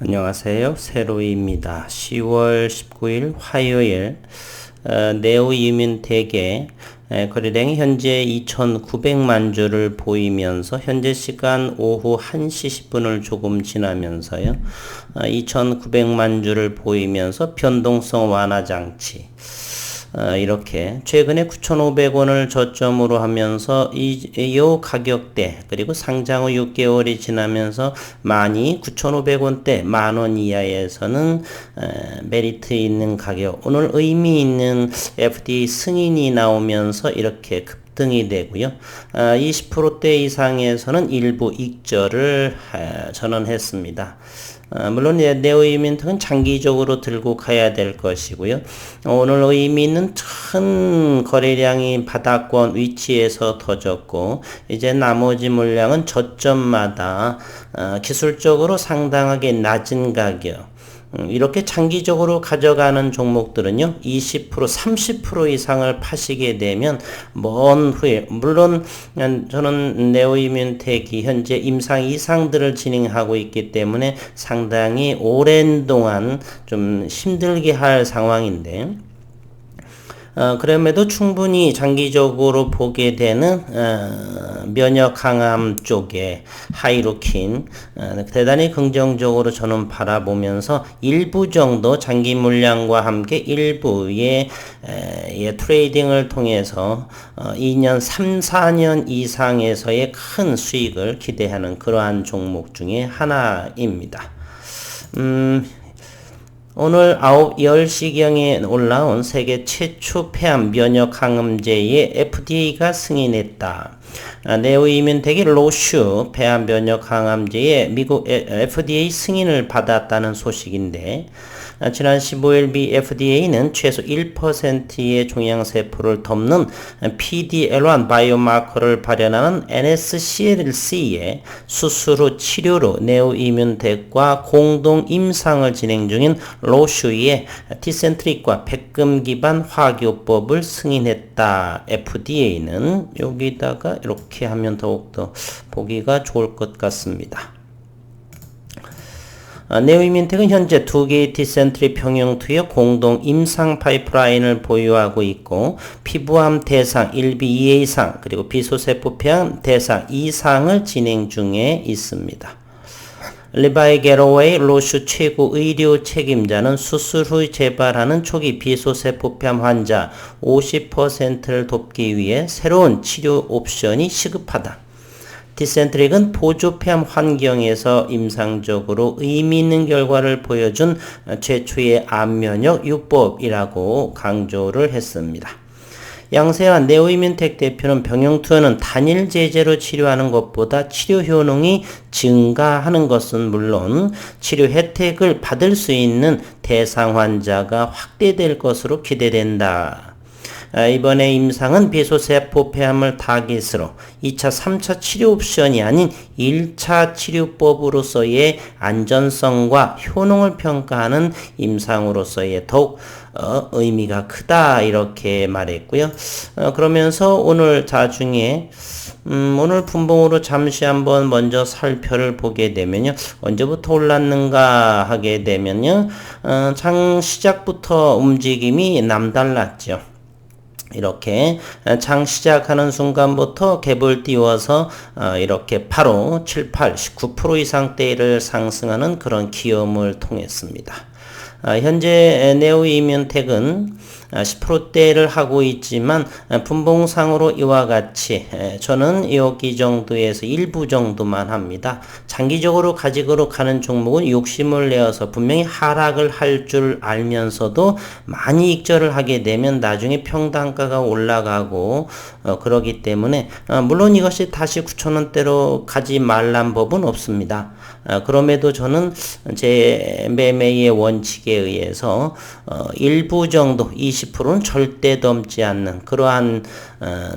안녕하세요. 세로이입니다. 10월 19일 화요일 네오 이민택의 거래량이 현재 2,900만 주를 보이면서 현재 시간 오후 1시 10분을 조금 지나면서요. 2,900만 주를 보이면서 변동성 완화 장치 이렇게 최근에 9,500원을 저점으로 하면서 이 가격대 그리고 상장 후 6개월이 지나면서 많이 9,500원대 만원 이하에서는 메리트 있는 가격, 오늘 의미 있는 FDA 승인이 나오면서 이렇게 급등이 되고요. 20%대 이상에서는 일부 익절을 전환했습니다. 물론 네오 이민택은 장기적으로 들고 가야 될 것이고요. 오늘 의미 있는 큰 거래량이 바닥권 위치에서 터졌고, 이제 나머지 물량은 저점마다 기술적으로 상당하게 낮은 가격, 이렇게 장기적으로 가져가는 종목들은요, 20%, 30% 이상을 파시게 되면 먼 후에, 물론 저는 네오 이민택이 현재 임상 이상들을 진행하고 있기 때문에 상당히 오랜 동안 좀 힘들게 할 상황인데, 그럼에도 충분히 장기적으로 보게 되는 면역 강암 쪽에 하이루킨 대단히 긍정적으로 저는 바라보면서 일부 정도 장기 물량과 함께 일부의 트레이딩을 통해서 2년, 3, 4년 이상에서의 큰 수익을 기대하는 그러한 종목 중에 하나입니다. 오늘 10시경에 올라온 세계 최초 폐암 면역 항암제의 FDA가 승인했다. 네오 이민택이 로슈 폐암 면역 항암제의 미국 FDA 승인을 받았다는 소식인데, 지난 15일 미 FDA는 최소 1%의 종양세포를 덮는 PD-L1 바이오마커를 발현하는 NSCLC의 수술 후 치료로 네오 이민택과 공동 임상을 진행 중인 로슈의 티센트릭과 백금 기반 화교법을 승인했다. FDA는 여기다가 이렇게 하면 더욱더 보기가 좋을 것 같습니다. 네오 이민택은 현재 2개의 티센트리 평형투여 공동 임상 파이프라인을 보유하고 있고, 피부암 대상 1B 2A상 그리고 비소세포 폐암 대상 2상을 진행 중에 있습니다. 리바이 게로웨이 로슈 최고 의료 책임자는 수술 후 재발하는 초기 비소세포폐암 환자 50%를 돕기 위해 새로운 치료 옵션이 시급하다. 티센트릭은 보조폐암 환경에서 임상적으로 의미 있는 결과를 보여준 최초의 암면역 요법이라고 강조를 했습니다. 양세환 네오 이민택 대표는 병용투여는 단일 제재로 치료하는 것보다 치료 효능이 증가하는 것은 물론 치료 혜택을 받을 수 있는 대상 환자가 확대될 것으로 기대된다. 이번에 임상은 비소세포 폐암을 타깃으로 2차, 3차 치료 옵션이 아닌 1차 치료법으로서의 안전성과 효능을 평가하는 임상으로서의 더욱 의미가 크다, 이렇게 말했고요. 그러면서 오늘 자중에 오늘 분봉으로 잠시 한번 먼저 살펴를 보게 되면요, 언제부터 올랐는가 하게 되면요, 장 시작부터 움직임이 남달랐죠. 이렇게 장 시작하는 순간부터 갭을 띄워서 이렇게 바로 7, 8, 19% 이상대를 상승하는 그런 기염을 통했습니다. 현재 네오 이민택은 10%대를 하고 있지만 분봉상으로 이와 같이 저는 여기 정도에서 일부 정도만 합니다. 장기적으로 가지고 가는 종목은 욕심을 내어서 분명히 하락을 할 줄 알면서도 많이 익절을 하게 되면 나중에 평단가가 올라가고 그러기 때문에 물론 이것이 다시 9,000원대로 가지 말란 법은 없습니다. 그럼에도 저는 제 매매의 원칙에 의해서 일부 정도 20%는 절대 넘지 않는 그러한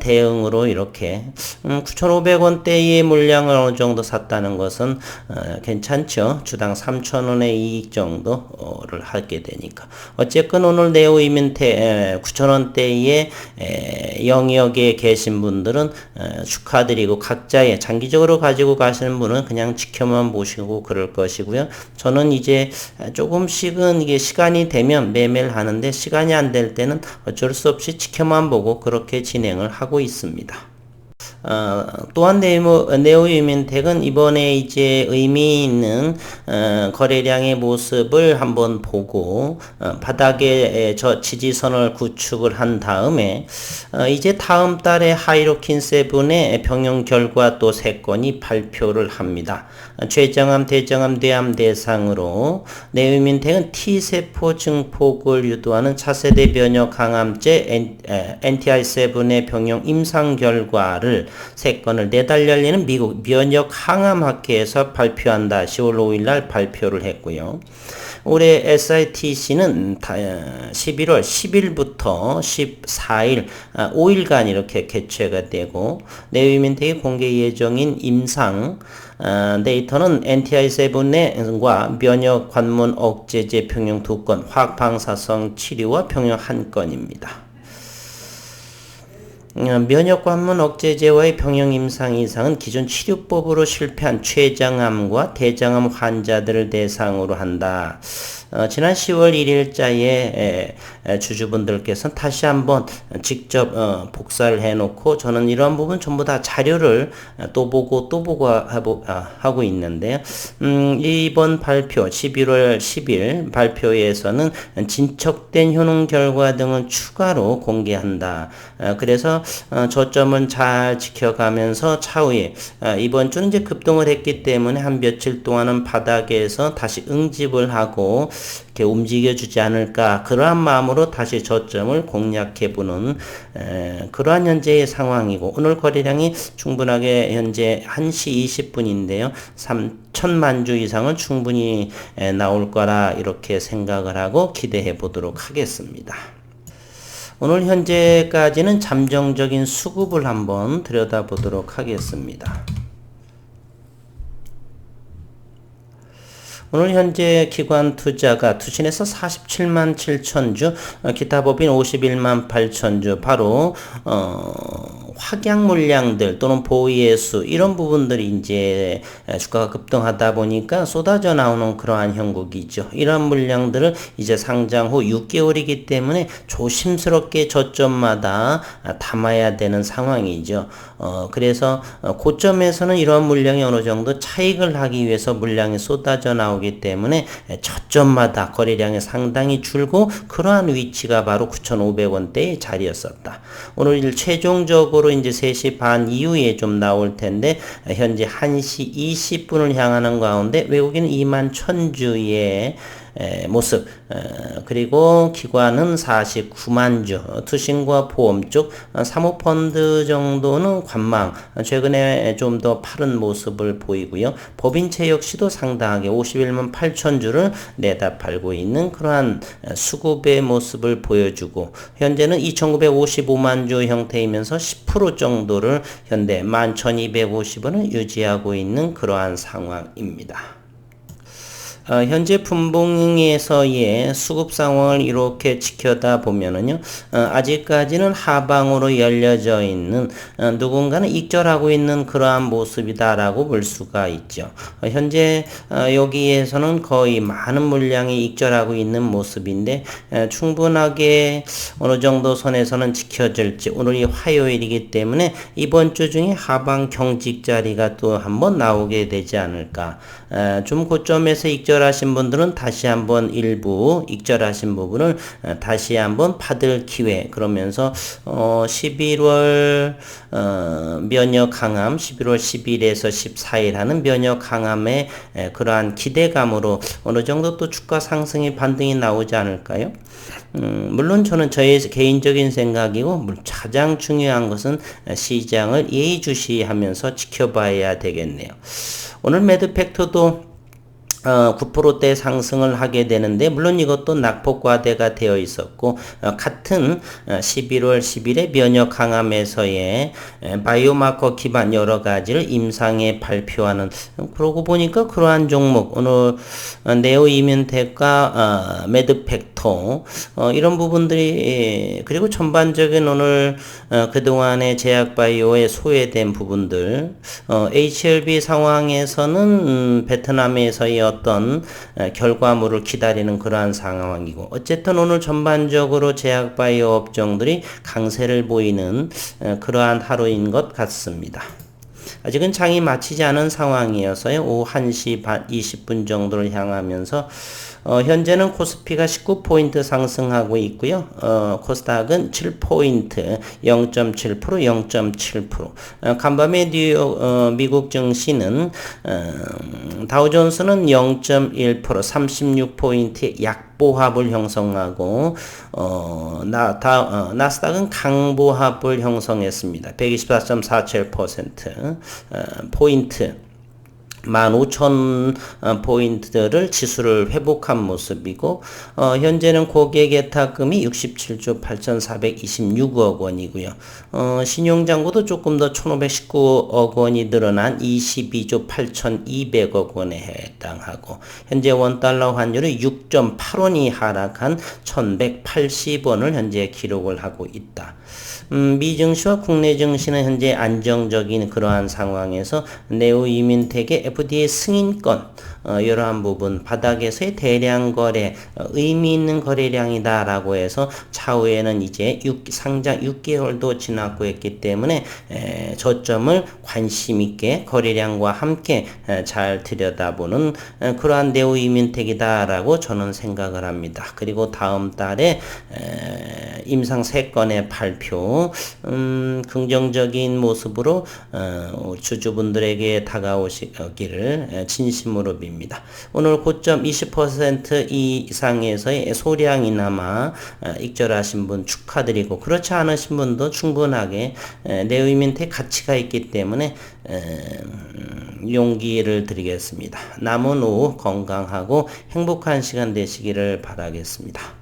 대응으로 이렇게 9,500원대의 물량을 어느 정도 샀다는 것은 괜찮죠. 주당 3,000원의 이익 정도를 하게 되니까. 어쨌건 오늘 네오 이민택 9,000원대의 영역에 계신 분들은 축하드리고, 각자의 장기적으로 가지고 가시는 분은 그냥 지켜만 보시고 나오시고 그럴 것이고요. 저는 이제 조금씩은 이게 시간이 되면 매매를 하는데 시간이 안 될 때는 어쩔 수 없이 지켜만 보고 그렇게 진행을 하고 있습니다. 또한 네오 유민텍은 이번에 이제 의미 있는 거래량의 모습을 한번 보고 바닥에 저 지지선을 구축을 한 다음에 이제 다음 달에 하이로킨 세븐의 병영 결과 또 3건이 발표를 합니다. 췌장암, 대장암, 뇌암 대상으로 네오 유민텍은 T세포 증폭을 유도하는 차세대 면역 항암제 NTI7의 병용 임상 결과를 3건을 내달 열리는 미국 면역 항암학회에서 발표한다. 10월 5일 날 발표를 했고요. 올해 SITC는 11월 10일부터 14일 5일간 이렇게 개최가 되고 네오 유민텍이 공개 예정인 임상 데이터는 NTI7과 면역 관문 억제제 병용 2건, 화학 방사성 치료와 병용 1건입니다. 면역 관문 억제제와의 병용 임상 이상은 기존 치료법으로 실패한 췌장암과 대장암 환자들을 대상으로 한다. 지난 10월 1일자에 주주분들께서 다시 한번 직접 복사를 해놓고 저는 이러한 부분 전부 다 자료를 또 보고 하고 있는데요. 이번 발표 11월 10일 발표에서는 진척된 효능 결과 등을 추가로 공개한다. 그래서 저점은 잘 지켜가면서 차후에 이번 주는 이제 급등을 했기 때문에 한 며칠 동안은 바닥에서 다시 응집을 하고 이렇게 움직여주지 않을까 그러한 마음으로 다시 저점을 공략해보는 그러한 현재의 상황이고 오늘 거래량이 충분하게 현재 1시 20분인데요. 3천만 주 이상은 충분히 나올 거라 이렇게 생각을 하고 기대해 보도록 하겠습니다. 오늘 현재까지는 잠정적인 수급을 한번 들여다보도록 하겠습니다. 오늘 현재 기관 투자가 투신에서 47만 7천 주, 기타 법인 51만 8천 주, 바로 확약 물량들 또는 보유예수 이런 부분들이 이제 주가가 급등하다 보니까 쏟아져 나오는 그러한 형국이죠. 이런 물량들을 이제 상장 후 6개월이기 때문에 조심스럽게 저점마다 담아야 되는 상황이죠. 그래서 고점에서는 이러한 물량이 어느 정도 차익을 하기 위해서 물량이 쏟아져 나오기 때문에 저점마다 거래량이 상당히 줄고 그러한 위치가 바로 9,500원대의 자리였었다. 오늘 최종적으로 이제 3시 반 이후에 좀 나올 텐데 현재 1시 20분을 향하는 가운데 외국인은 2만 1,000주의 모습 그리고 기관은 49만 주 투신과 보험 쪽 사모펀드 정도는 관망 최근에 좀 더 파른 모습을 보이고요. 법인채 역시도 상당하게 51만 8천 주를 내다 팔고 있는 그러한 수급의 모습을 보여주고 현재는 2,955만 주 형태이면서 10% 정도를 현재 11,250원을 유지하고 있는 그러한 상황입니다. 현재 분봉에서의 수급 상황을 이렇게 지켜다 보면은요, 아직까지는 하방으로 열려져 있는, 누군가는 익절하고 있는 그러한 모습이다라고 볼 수가 있죠. 현재, 여기에서는 거의 많은 물량이 익절하고 있는 모습인데, 충분하게 어느 정도 선에서는 지켜질지, 오늘이 화요일이기 때문에 이번 주 중에 하방 경직 자리가 또 한번 나오게 되지 않을까. 좀 고점에서 익절하신 분들은 다시 한번 일부 익절하신 부분을 다시 한번 받을 기회 그러면서 11월 면역 강함 11월 10일에서 14일 하는 면역 강함의 그러한 기대감으로 어느 정도 또 주가 상승의 반등이 나오지 않을까요? 물론 저는 저의 개인적인 생각이고 가장 중요한 것은 시장을 예의주시하면서 지켜봐야 되겠네요. 오늘 매드 팩터도 9%대 상승을 하게 되는데, 물론 이것도 낙폭과대가 되어 있었고, 같은 11월 10일에 면역 강암에서의 바이오마커 기반 여러 가지를 임상에 발표하는, 그러고 보니까 그러한 종목, 오늘 네오 이면텍과 매드팩토, 이런 부분들이, 그리고 전반적인 오늘 그동안의 제약바이오에 소외된 부분들, HLB 상황에서는 베트남에서의 어떤 결과물을 기다리는 그러한 상황이고, 어쨌든 오늘 전반적으로 제약바이오 업종들이 강세를 보이는 그러한 하루인 것 같습니다. 아직은 장이 마치지 않은 상황이어서요. 오후 1시 20분 정도를 향하면서 현재는 코스피가 19포인트 상승하고 있고요. 코스닥은 7포인트, 0.7%, 0.7%. 간밤에 뉴욕, 미국 증시는 다우존스는 0.1%, 36포인트의 약보합을 형성하고 나스닥은 강보합을 형성했습니다. 124.47% 포인트 15,000포인트를 지수를 회복한 모습이고, 현재는 고객예탁금이 67조 8,426억 원이고요. 신용잔고도 조금 더 1,519억 원이 늘어난 22조 8,200억 원에 해당하고, 현재 원달러 환율이 6.8원이 하락한 1,180원을 현재 기록을 하고 있다. 미 증시와 국내 증시는 현재 안정적인 그러한 상황에서 네오 이민텍의 FDA 승인권, 이러한 부분 바닥에서의 대량 거래, 의미 있는 거래량이다 라고 해서 차후에는 이제 상장 6개월도 지났고 했기 때문에 저점을 관심 있게 거래량과 함께 잘 들여다보는 그러한 네오 이민텍이다 라고 저는 생각을 합니다. 그리고 다음 달에 임상 3건의 발표, 긍정적인 모습으로 주주분들에게 다가오시기를 진심으로 빕니다. 오늘 고점 20% 이상에서의 소량이나마 익절하신 분 축하드리고, 그렇지 않으신 분도 충분하게 네오 이민텍 가치가 있기 때문에 용기를 드리겠습니다. 남은 오후 건강하고 행복한 시간 되시기를 바라겠습니다.